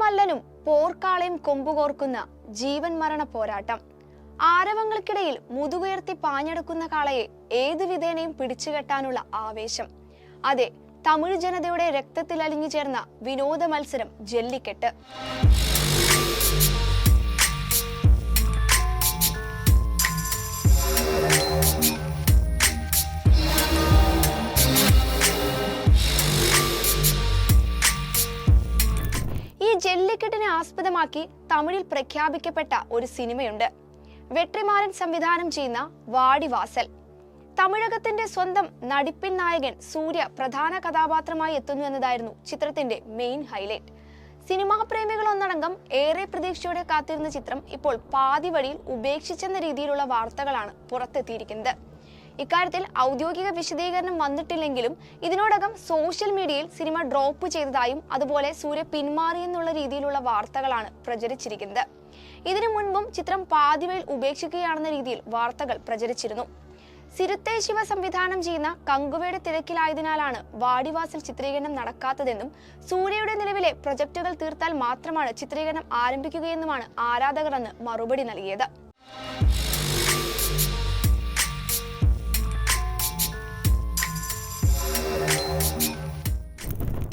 പോർമല്ലനും പോർക്കാളയും കൊമ്പുകോർക്കുന്ന ജീവൻ മരണ പോരാട്ടം. ആരവങ്ങൾക്കിടയിൽ മുതുകുയർത്തി പാഞ്ഞെടുക്കുന്ന കാളയെ ഏതു വിധേനയും പിടിച്ചുകെട്ടാനുള്ള ആവേശം. അതെ, തമിഴ് ജനതയുടെ രക്തത്തിൽ അലിഞ്ഞു ചേർന്ന വിനോദ മത്സരം ജല്ലിക്കെട്ട്. ഈ ജല്ലിക്കെട്ടിനെ ആസ്പദമാക്കി തമിഴിൽ പ്രഖ്യാപിക്കപ്പെട്ട ഒരു സിനിമയുണ്ട്. വെട്രിമാരൻ സംവിധാനം ചെയ്യുന്ന വാടിവാസൽ. തമിഴകത്തിന്റെ സ്വന്തം നടിപ്പിൻ നായകൻ സൂര്യ പ്രധാന കഥാപാത്രമായി എത്തുന്നു എന്നതായിരുന്നു ചിത്രത്തിന്റെ മെയിൻ ഹൈലൈറ്റ്. സിനിമാ പ്രേമികൾ ഒന്നടങ്കം ഏറെ പ്രതീക്ഷയോടെ കാത്തിരുന്ന ചിത്രം ഇപ്പോൾ പാതി വഴിയിൽ ഉപേക്ഷിച്ചെന്ന രീതിയിലുള്ള വാർത്തകളാണ് പുറത്തെത്തിയിരിക്കുന്നത്. ഇക്കാര്യത്തിൽ ഔദ്യോഗിക വിശദീകരണം വന്നിട്ടില്ലെങ്കിലും ഇതിനോടകം സോഷ്യൽ മീഡിയയിൽ സിനിമ ഡ്രോപ്പ് ചെയ്തതായും അതുപോലെ സൂര്യ പിന്മാറിയെന്നുള്ള രീതിയിലുള്ള വാർത്തകളാണ് പ്രചരിച്ചിരിക്കുന്നത്. ഇതിനു മുൻപും ചിത്രം പാതിവഴിയിൽ ഉപേക്ഷിക്കുകയാണെന്ന രീതിയിൽ വാർത്തകൾ പ്രചരിച്ചിരുന്നു. സിരുത്തെ ശിവ സംവിധാനം ചെയ്യുന്ന കങ്കുവയുടെ തിരക്കിലായതിനാലാണ് വാടിവാസൽ ചിത്രീകരണം നടക്കാത്തതെന്നും സൂര്യയുടെ നിലവിലെ പ്രൊജക്ടുകൾ തീർത്താൽ മാത്രമാണ് ചിത്രീകരണം ആരംഭിക്കുകയെന്നുമാണ് ആരാധകർ അന്ന് മറുപടി നൽകിയത്.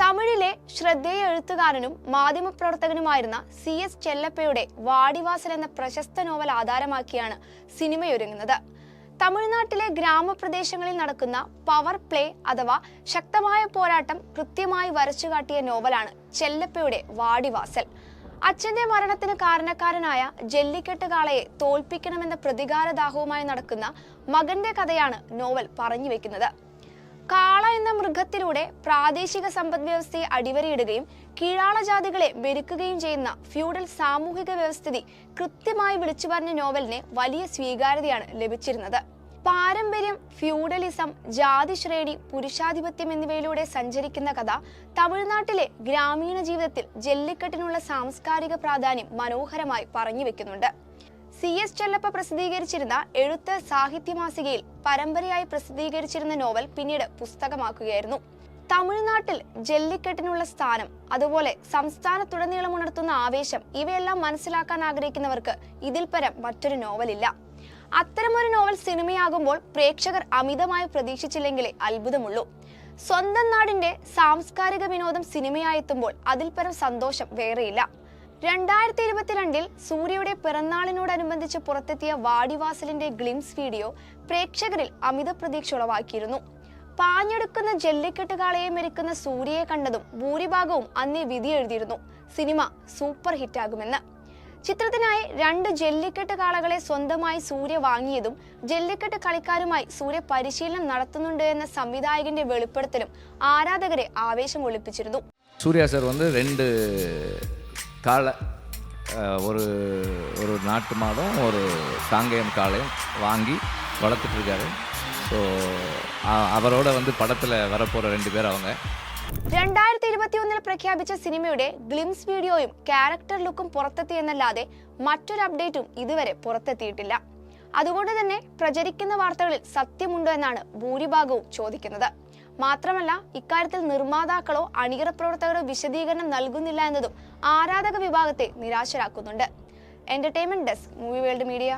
തമിഴിലെ ശ്രദ്ധേയ എഴുത്തുകാരനും മാധ്യമപ്രവർത്തകനുമായിരുന്ന CS ചെല്ലപ്പയുടെ വാടിവാസൽ എന്ന പ്രശസ്ത നോവൽ ആധാരമാക്കിയാണ് സിനിമയൊരുങ്ങുന്നത്. തമിഴ്നാട്ടിലെ ഗ്രാമപ്രദേശങ്ങളിൽ നടക്കുന്ന പവർ പ്ലേ അഥവാ ശക്തമായ പോരാട്ടം കൃത്യമായി വരച്ചുകാട്ടിയ നോവലാണ് ചെല്ലപ്പയുടെ വാടിവാസൽ. അച്ഛന്റെ മരണത്തിന് കാരണക്കാരനായ ജല്ലിക്കെട്ട് കാളയെ തോൽപ്പിക്കണമെന്ന പ്രതികാരദാഹവുമായി നടക്കുന്ന മകന്റെ കഥയാണ് നോവൽ പറഞ്ഞു വെക്കുന്നത്. കാള എന്ന മൃഗത്തിലൂടെ പ്രാദേശിക സമ്പദ് വ്യവസ്ഥയെ അടിവരയിടുകയും കീഴാള ജാതികളെ വെറുക്കുകയും ചെയ്യുന്ന ഫ്യൂഡൽ സാമൂഹിക വ്യവസ്ഥിതി കൃത്യമായി വിളിച്ചു പറഞ്ഞ നോവലിന് വലിയ സ്വീകാര്യതയാണ് ലഭിച്ചിരുന്നത്. പാരമ്പര്യം, ഫ്യൂഡലിസം, ജാതി ശ്രേണി, പുരുഷാധിപത്യം എന്നിവയിലൂടെ സഞ്ചരിക്കുന്ന കഥ തമിഴ്നാട്ടിലെ ഗ്രാമീണ ജീവിതത്തിൽ ജല്ലിക്കെട്ടിനുള്ള സാംസ്കാരിക പ്രാധാന്യം മനോഹരമായി പറഞ്ഞു വെക്കുന്നുണ്ട്. CS ചെല്ലപ്പ പ്രസിദ്ധീകരിച്ചിരുന്ന എഴുത്ത് സാഹിത്യ മാസികയിൽ പരമ്പരയായി പ്രസിദ്ധീകരിച്ചിരുന്ന നോവൽ പിന്നീട് പുസ്തകമാക്കുകയായിരുന്നു. തമിഴ്നാട്ടിൽ ജല്ലിക്കെട്ടിനുള്ള സ്ഥാനം, അതുപോലെ സംസ്ഥാനത്തുടനീളം ഉണർത്തുന്ന ആവേശം, ഇവയെല്ലാം മനസ്സിലാക്കാൻ ആഗ്രഹിക്കുന്നവർക്ക് ഇതിൽ പരം മറ്റൊരു നോവലില്ല. അത്തരമൊരു നോവൽ സിനിമയാകുമ്പോൾ പ്രേക്ഷകർ അമിതമായി പ്രതീക്ഷിച്ചില്ലെങ്കിലേ അത്ഭുതമുള്ളൂ. സ്വന്തം നാടിന്റെ സാംസ്കാരിക വിനോദം സിനിമയായെത്തുമ്പോൾ അതിൽ പരം സന്തോഷം വേറെയില്ല. 2022 സൂര്യയുടെ പിറന്നാളിനോടനുബന്ധിച്ച് പുറത്തെത്തിയ വാടിവാസലിന്റെ ഗ്ലിംസ് വീഡിയോ പ്രേക്ഷകരിൽ അമിത പ്രതീക്ഷ ഉളവാക്കിയിരുന്നു. പാഞ്ഞെടുക്കുന്ന ജല്ലിക്കെട്ട് കാളയെ മെരുക്കുന്ന സൂര്യയെ കണ്ടതും ഭൂരിഭാഗവും അന്നേ വിധി എഴുതിയിരുന്നു സിനിമ സൂപ്പർ ഹിറ്റാകുമെന്ന്. ചിത്രത്തിനായി 2 ജല്ലിക്കെട്ട് കാളകളെ സ്വന്തമായി സൂര്യ വാങ്ങിയതും ജല്ലിക്കെട്ട് കളിക്കാരുമായി സൂര്യ പരിശീലനം നടത്തുന്നുണ്ട് എന്ന സംവിധായകന്റെ വെളിപ്പെടുത്തലും ആരാധകരെ ആവേശം കൊള്ളിപ്പിച്ചിരുന്നു. சூர்யா சார் வந்து 2 காளை, ஒரு நாட்டு மாடும் ஒரு காங்கேயம் காளையும் வாங்கி வளர்த்துட்ருக்காரு. ஸோ அவரோட வந்து படத்தில் வரப்போகிற 2 பேர் அவங்க. 2021 പ്രഖ്യാപിച്ച സിനിമയുടെ ഗ്ലിംസ് വീഡിയോയും ക്യാരക്ടർ ലുക്കും പുറത്തെത്തിയെന്നല്ലാതെ മറ്റൊരു അപ്ഡേറ്റും ഇതുവരെ പുറത്തെത്തിയിട്ടില്ല. അതുകൊണ്ട് തന്നെ പ്രചരിക്കുന്ന വാർത്തകളിൽ സത്യമുണ്ടോ എന്നാണ് ഭൂരിഭാഗവും ചോദിക്കുന്നത്. മാത്രമല്ല, ഇക്കാര്യത്തിൽ നിർമ്മാതാക്കളോ അണിയറ പ്രവർത്തകരോ വിശദീകരണം നൽകുന്നില്ല എന്നതും ആരാധക വിഭാഗത്തെ നിരാശരാക്കുന്നുണ്ട്. Entertainment desk, movie world media.